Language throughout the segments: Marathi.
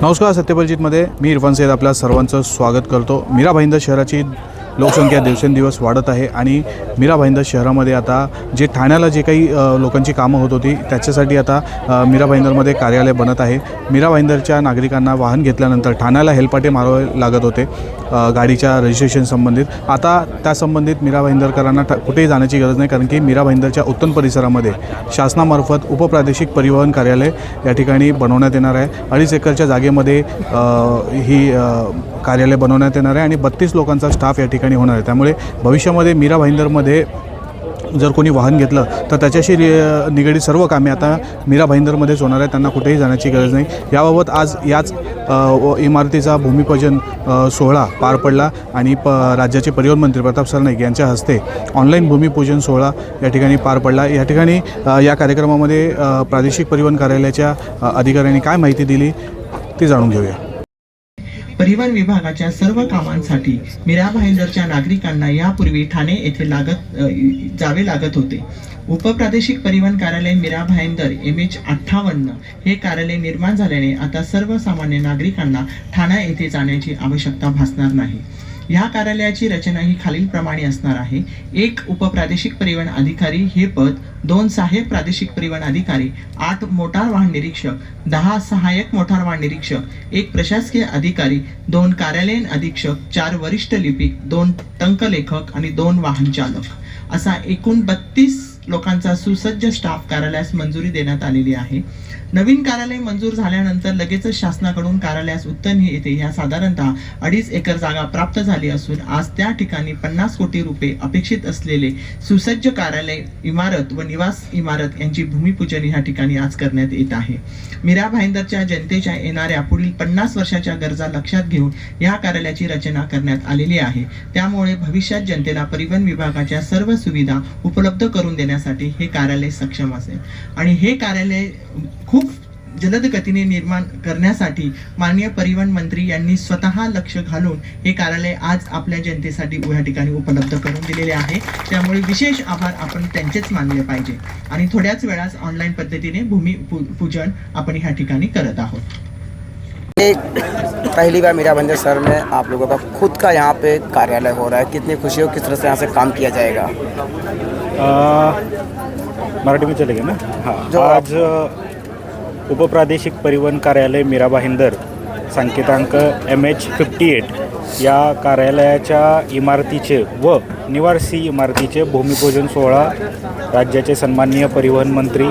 नमस्कार, सत्यपरिचितमध्ये मी इरफान सैद आपल्या सर्वांचं स्वागत करतो। मीरा भाईंदर शहराची लोकसंख्या दिवसेंदिवस वाढत आहे आणि मीरा भाईंदर शहरामध्ये आता जे ठाण्याला जे काही लोकांची कामं होत होती त्याच्यासाठी आता मीरा भाईंदरमध्ये कार्यालय बनत आहे। मीरा भाईंदरच्या नागरिकांना वाहन घेतल्यानंतर ठाण्याला हेलपाटे मारावे लागत होते गाडीच्या रजिस्ट्रेशन संबंधित। आता त्या संबंधित मीरा भाईंदरकरांना कुठेही जाण्याची गरज नाही, कारण की मीरा भाईंदरच्या उत्तम परिसरामध्ये शासनामार्फत उपप्रादेशिक परिवहन कार्यालय या ठिकाणी बनवण्यात येणार आहे। 2.5 एकरच्या जागेमध्ये ही कार्यालय बनवण्यात येणार आहे आणि 32 लोकांचा स्टाफ या ठिकाणी होणार आहे। त्यामुळे भविष्यामध्ये मीरा भाईंदरमध्ये जर कोणी वाहन घेतलं तर त्याच्याशी निगडीत सर्व कामे आता मीरा भाईंदरमध्येच होणार आहे, त्यांना कुठेही जाण्याची गरज नाही। याबाबत आज याच इमारतीचा भूमिपूजन सोहळा पार पडला आणि राज्याचे परिवहन मंत्री प्रताप सरनाईक यांच्या हस्ते ऑनलाईन भूमिपूजन सोहळा या ठिकाणी पार पडला। या ठिकाणी या कार्यक्रमामध्ये प्रादेशिक परिवहन कार्यालयाच्या अधिकाऱ्यांनी काय माहिती दिली ती जाणून घेऊया। परिवहन विभागाच्या सर्व कामांसाठी मीरा भाईंदरच्या नागरिकांना यापूर्वी ठाणे येथे जावे लागत होते। उपप्रादेशिक परिवहन कार्यालय मीरा भाईंदर MH58 हे कार्यालय निर्माण झाल्याने आता सर्वसामान्य नागरिकांना ठाणे येथे जाण्याची आवश्यकता भासणार नाही। या कार्यालयाची रचना ही खालीलप्रमाणे असणार आहे। 1 उपप्रादेशिक परिवहन अधिकारी हे पद, 2 सहाय्यक प्रादेशिक परिवहन अधिकारी, 8 मोटार वाहन निरीक्षक, 10 सहाय्यक मोटार वाहन निरीक्षक, 1 प्रशासकीय अधिकारी, 2 कार्यालयीन अधीक्षक, 4 वरिष्ठ लिपिक, 2 टंकलेखक आणि 2 वाहन चालक असा एकूण 32 लोकांचा सुसज्ज स्टाफ कार्यालयास मंजुरी देण्यात आलेली आहे। नवीन कार्यालय मंजूर झाल्यानंतर लगेचच शासनाकडून कार्यालयास उत्तन येथे ह्या साधारणतः 2.5 एकर जागा प्राप्त झाली असून आज त्या ठिकाणी 50 कोटी रुपये अपेक्षित असलेले सुसज्ज कार्यालय इमारत व निवास इमारत यांची भूमिपूजन ह्या ठिकाणी आज करण्यात येत आहे। मीरा भाईंदरच्या जनतेच्या येणाऱ्या पुढील 50 वर्षाच्या गरजा लक्षात घेऊन या कार्यालयाची रचना करण्यात आलेली आहे। त्यामुळे भविष्यात जनतेला परिवहन विभागाच्या सर्व सुविधा उपलब्ध करून देण्यासाठी हे कार्यालय सक्षम असेल आणि हे कार्यालय खूप जलद गतीने निर्माण करण्यासाठी माननीय परिवहन मंत्री यांनी स्वतः लक्ष घालून हे कार्यालय आज आपल्या जनतेसाठी या ठिकाणी उपलब्ध करून दिलेले आहे। त्यामुळे विशेष आभार आपण त्यांचेच मानले पाहिजे आणि थोड्याच वेळात ऑनलाईन पद्धतीने भूमिपूजन आपण ह्या ठिकाणी करत आहोत। पहली बार मीरा भाईंदर शहर में आप लोगों का खुद का यहाँ पे कार्यालय हो रहा है, कितनी खुशी हो, किस तरह से यहाँ से काम किया जाएगा? मराठी में चलेगा ना? हाँ, आज उपप्रादेशिक परिवहन कार्यालय मीरा भाईंदर संकेतांक MH58 या कार्यालयाच्या इमारतीचे व निवासी इमारतीचे भूमिपूजन सोहळा राज्याचे सन्माननीय परिवहन मंत्री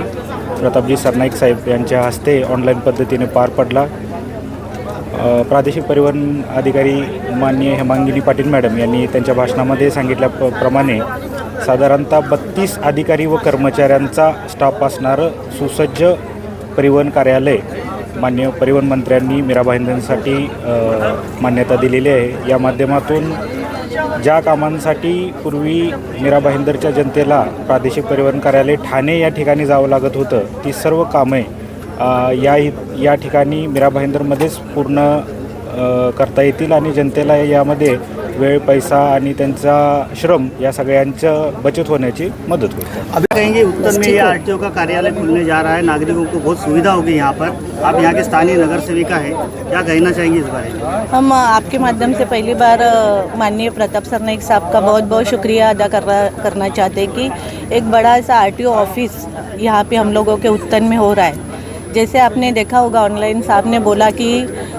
प्रतापजी सरनाईक साहेब यांच्या हस्ते ऑनलाईन पद्धतीने पार पडला। प्रादेशिक परिवहन अधिकारी माननीय हेमांगिनी पाटील मॅडम यांनी त्यांच्या भाषणामध्ये सांगितल्याप्रमाणे साधारणतः 32 अधिकारी व कर्मचाऱ्यांचा स्टाफ असणारं सुसज्ज परिवहन कार्यालय माननीय परिवहन मंत्र्यांनी मीरा भाईंदरसाठी मान्यता दिलेली आहे। या माध्यमातून ज्या कामांसाठी पूर्वी मीरा भाईंदरच्या जनतेला प्रादेशिक परिवहन कार्यालय ठाणे या ठिकाणी जावं लागत होतं, ती सर्व कामे या ठिकाणी मीरा भाईंदरमध्येच पूर्ण करता येतील आणि जनतेला यामध्ये वेळ, पैसा आणि त्यांचा श्रम या सगळ्यांचं बचत होण्याची मदत होईल। अभी कहेंगे उत्तर में ये RTO का कार्यालय खुलने जा रहा है, नागरिकों को बहुत सुविधा होगी यहाँ पर। आप यहाँ के स्थानीय नगर सेविका है, क्या कहना चाहेंगे इस बारे में? हम आपके माध्यम से पहली बार माननीय प्रताप सरनाईक साहब का बहुत बहुत शुक्रिया अदा करना चाहते हैं कि एक बड़ा सा RTO ऑफिस यहाँ पे हम लोगों के उत्तन में हो रहा है। जैसे आपने देखा होगा ऑनलाइन, साहब ने बोला कि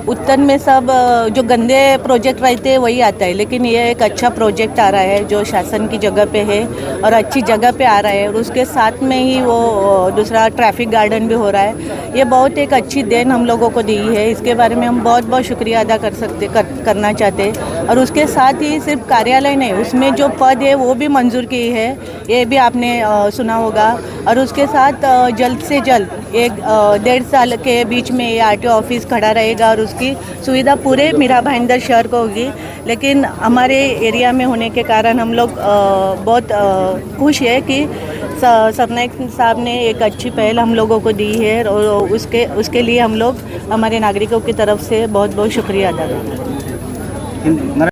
उत्तन में सब जो गंदे प्रोजेक्ट रहते हैं वही आता है, लेकिन ये एक अच्छा प्रोजेक्ट आ रहा है जो शासन की जगह पे है और अच्छी जगह पे आ रहा है और उसके साथ में ही वो दूसरा ट्रैफिक गार्डन भी हो रहा है। ये बहुत एक अच्छी देन हम लोगों को दी है, इसके बारे में हम बहुत बहुत शुक्रिया अदा करना चाहते हैं। और उसके साथ ही सिर्फ कार्यालय नहीं, उसमें जो पद है वो भी मंजूर की है, ये भी आपने सुना होगा। और उसके साथ जल्द से जल्द 1-1.5 साल के बीच में ये RTO ऑफिस खड़ा रहेगा और उसकी सुविधा पूरे मीरा भाईंदर शहर को होगी। लेकिन हमारे एरिया में होने के कारण हम लोग बहुत खुश है कि सरनाईक साहब ने एक अच्छी पहल हम लोगों को दी है और उसके लिए हम लोग हमारे नागरिकों की तरफ से बहुत बहुत शुक्रिया अदा करते हैं।